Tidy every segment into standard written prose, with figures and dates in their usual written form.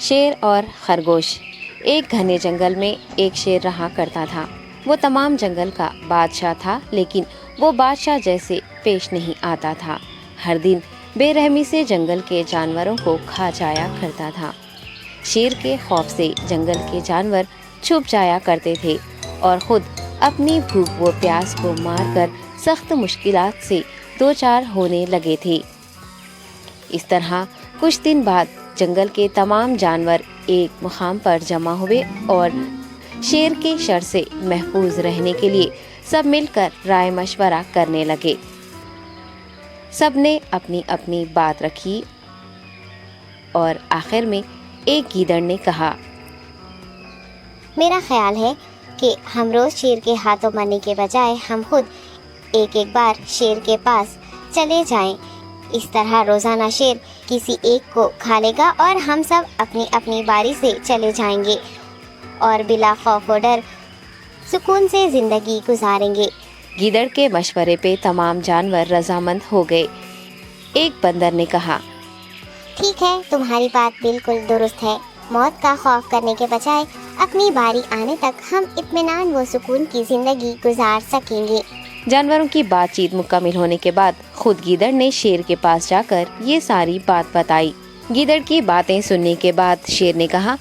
شیر اور خرگوش۔ ایک گھنے جنگل میں ایک شیر رہا کرتا تھا۔ وہ تمام جنگل کا بادشاہ تھا، لیکن وہ بادشاہ جیسے پیش نہیں آتا تھا۔ ہر دن بے رحمی سے جنگل کے جانوروں کو کھا جایا کرتا تھا۔ شیر کے خوف سے جنگل کے جانور چھپ جایا کرتے تھے اور خود اپنی بھوک و پیاس کو مار کر سخت مشکلات سے دوچار ہونے لگے تھے۔ اس طرح کچھ دن بعد جنگل کے تمام جانور ایک مقام پر جمع ہوئے اور شیر کے شر سے محفوظ رہنے کے لیے سب مل کر رائے مشورہ کرنے لگے۔ سب نے اپنی اپنی بات رکھی اور آخر میں ایک گیدڑ نے کہا، میرا خیال ہے کہ ہم روز شیر کے ہاتھوں مرنے کے بجائے ہم خود ایک بار شیر کے پاس چلے جائیں۔ اس طرح روزانہ شیر کسی ایک کو کھا لے گا اور ہم سب اپنی اپنی باری سے چلے جائیں گے اور بلا خوف و ڈر سکون سے زندگی گزاریں گے۔ گیدڑ کے مشورے پہ تمام جانور رضامند ہو گئے۔ ایک بندر نے کہا، ٹھیک ہے، تمہاری بات بالکل درست ہے۔ موت کا خوف کرنے کے بجائے اپنی باری آنے تک ہم اطمینان و سکون کی زندگی گزار سکیں گے۔ جانوروں کی بات چیت مکمل ہونے کے بعد خود گیدڑ نے شیر کے پاس جا کر یہ ساری بات بتائی۔ گیدڑ کی باتیں سننے کے بعد شیر نے کہا،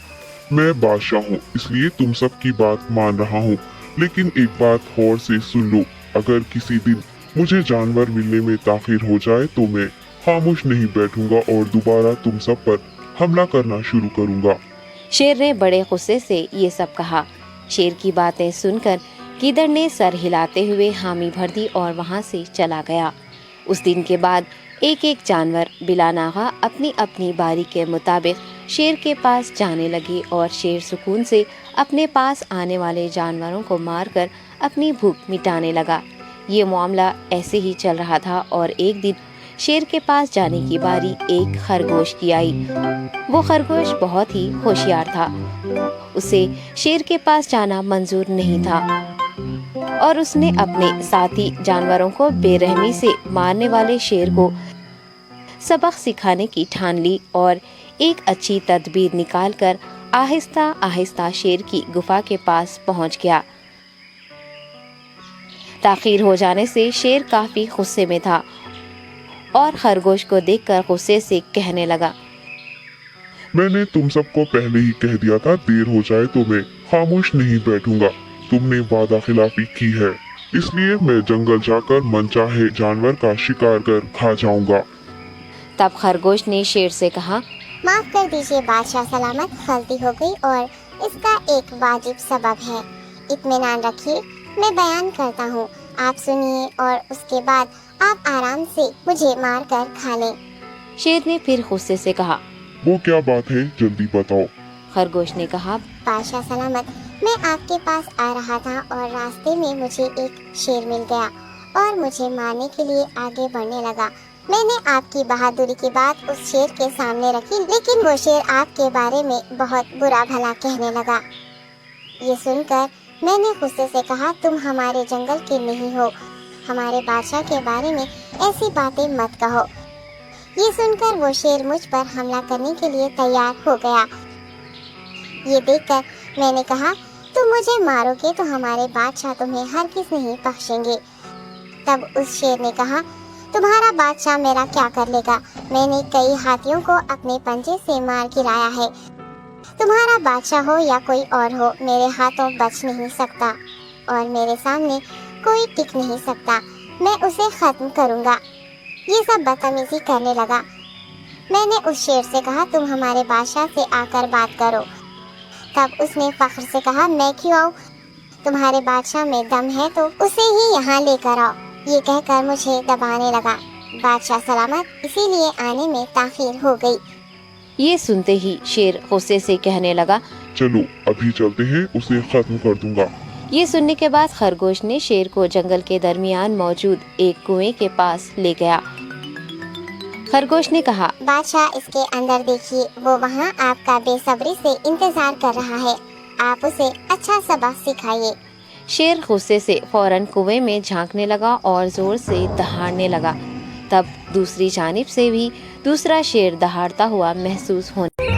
میں بادشاہ ہوں، اس لیے تم سب کی بات مان رہا ہوں، لیکن ایک بات غور سے سن لو۔ اگر کسی دن مجھے جانور ملنے میں تاخیر ہو جائے تو میں خاموش نہیں بیٹھوں گا اور دوبارہ تم سب پر حملہ کرنا شروع کروں گا۔ شیر نے بڑے غصے سے یہ سب کہا۔ شیر کی باتیں سن کر گیدڑ نے سر ہلاتے ہوئے حامی بھر دی اور وہاں سے چلا گیا۔ اس دن کے بعد ایک ایک جانور بلا ناغہ اپنی اپنی باری کے مطابق شیر کے پاس جانے لگے اور شیر سکون سے اپنے پاس آنے والے جانوروں کو مار کر اپنی بھوک مٹانے لگا۔ یہ معاملہ ایسے ہی چل رہا تھا اور ایک دن شیر کے پاس جانے کی باری ایک خرگوش کی آئی۔ وہ خرگوش بہت ہی ہوشیار تھا۔ اسے شیر کے پاس جانا منظور نہیں تھا اور اس نے اپنے ساتھی جانوروں کو بے رحمی سے مارنے والے شیر کو سبق سکھانے کی ٹھان لی اور ایک اچھی تدبیر نکال کر آہستہ آہستہ شیر کی گفا کے پاس پہنچ گیا۔ تاخیر ہو جانے سے شیر کافی غصے میں تھا اور خرگوش کو دیکھ کر غصے سے کہنے لگا، میں نے تم سب کو پہلے ہی کہہ دیا تھا، دیر ہو جائے تو میں خاموش نہیں بیٹھوں گا۔ تم نے وعدہ خلافی کی ہے، اس لیے میں جنگل جا کر من چاہے جانور کا شکار کر کھا جاؤں گا۔ تب خرگوش نے شیر سے کہا، معاف کر دیجیے بادشاہ سلامت، غلطی ہو گئی اور اس کا ایک واجب سبب ہے۔ اطمینان رکھیے، میں بیان کرتا ہوں، آپ سنیے اور اس کے بعد آپ آرام سے مجھے مار کر کھا لیں۔ شیر نے پھر غصے سے کہا، وہ کیا بات ہے، جلدی بتاؤ۔ خرگوش نے کہا، بادشاہ سلامت، میں آپ کے پاس آ رہا تھا اور راستے میں مجھے ایک شیر مل گیا اور مجھے مارنے کے لیے آگے بڑھنے لگا۔ میں نے آپ کی بہادری کی بات اس شیر کے سامنے رکھی، لیکن وہ شیر آپ کے بارے میں بہت برا بھلا کہنے لگا۔ یہ سن کر میں نے غصے سے کہا، تم ہمارے جنگل کے نہیں ہو، ہمارے بادشاہ کے بارے میں ایسی باتیں مت کہو۔ یہ سن کر وہ شیر مجھ پر حملہ کرنے کے لیے تیار ہو گیا۔ یہ دیکھ کر میں نے کہا، تم مجھے مارو گے تو ہمارے بادشاہ تمہیں ہرگز نہیں بخشیں گے۔ تب اس شیر نے کہا، تمہارا بادشاہ میرا کیا کر لے گا؟ میں نے کئی ہاتھیوں کو اپنے پنجے سے مار گرایا ہے، تمہارا بادشاہ ہو یا کوئی اور ہو، میرے ہاتھوں بچ نہیں سکتا اور میرے سامنے کوئی ٹک نہیں سکتا، میں اسے ختم کروں گا۔ یہ سب بدتمیزی کرنے لگا۔ میں نے اس شیر سے کہا، تم ہمارے بادشاہ سے آ کر بات کرو۔ تب اس نے فخر سے کہا، میں کیوں آؤں؟ تمہارے بادشاہ میں دم ہے تو اسے ہی یہاں لے کر آؤ۔ یہ کہہ کر مجھے دبانے لگا۔ بادشاہ سلامت، اسی لیے آنے میں تاخیر ہو گئی۔ یہ سنتے ہی شیر غصے سے کہنے لگا، چلو ابھی چلتے ہیں، اسے ختم کر دوں گا۔ یہ سننے کے بعد خرگوش نے شیر کو جنگل کے درمیان موجود ایک کنویں کے پاس لے گیا۔ خرگوش نے کہا، بادشاہ اس کے اندر دیکھیے، وہ وہاں آپ کا بے صبری سے انتظار کر رہا ہے، آپ اسے اچھا سبق سکھائیے۔ شیر غصے سے فوراً کنویں میں جھانکنے لگا اور زور سے دہاڑنے لگا۔ تب دوسری جانب سے بھی دوسرا شیر دہاڑتا ہوا محسوس ہونے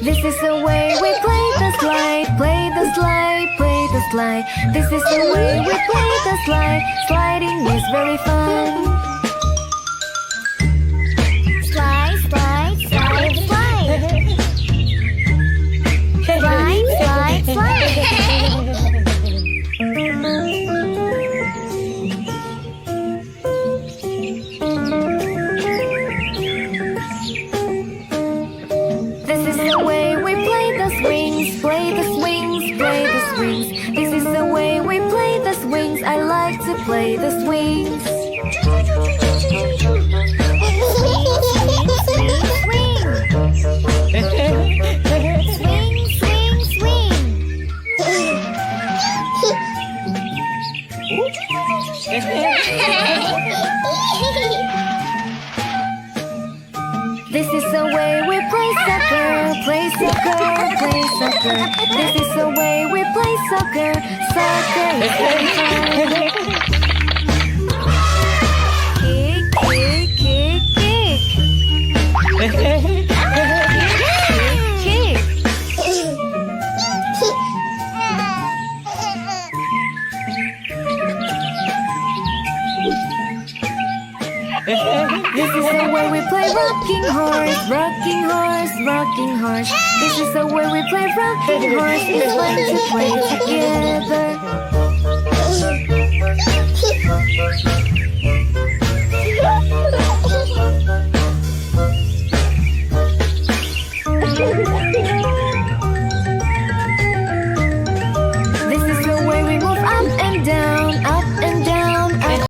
This is the way we play the slide, play the slide, play the slide. This is the way we play the slide. Sliding is very fun. Slide, slide, slide, slide. Slide, slide, slide. This is the way we play the swings, play the swings, play the swings. This is the way we play the swings. I like to play the swings. This is the way we play soccer, play soccer, play soccer. This is the way we play soccer. Soccer is very fun. Kick, kick, kick, kick. Kick, kick. This is the way we play rocking horse, rocking horse, rocking horse. This is the way we play rocking horse. It's fun to play together.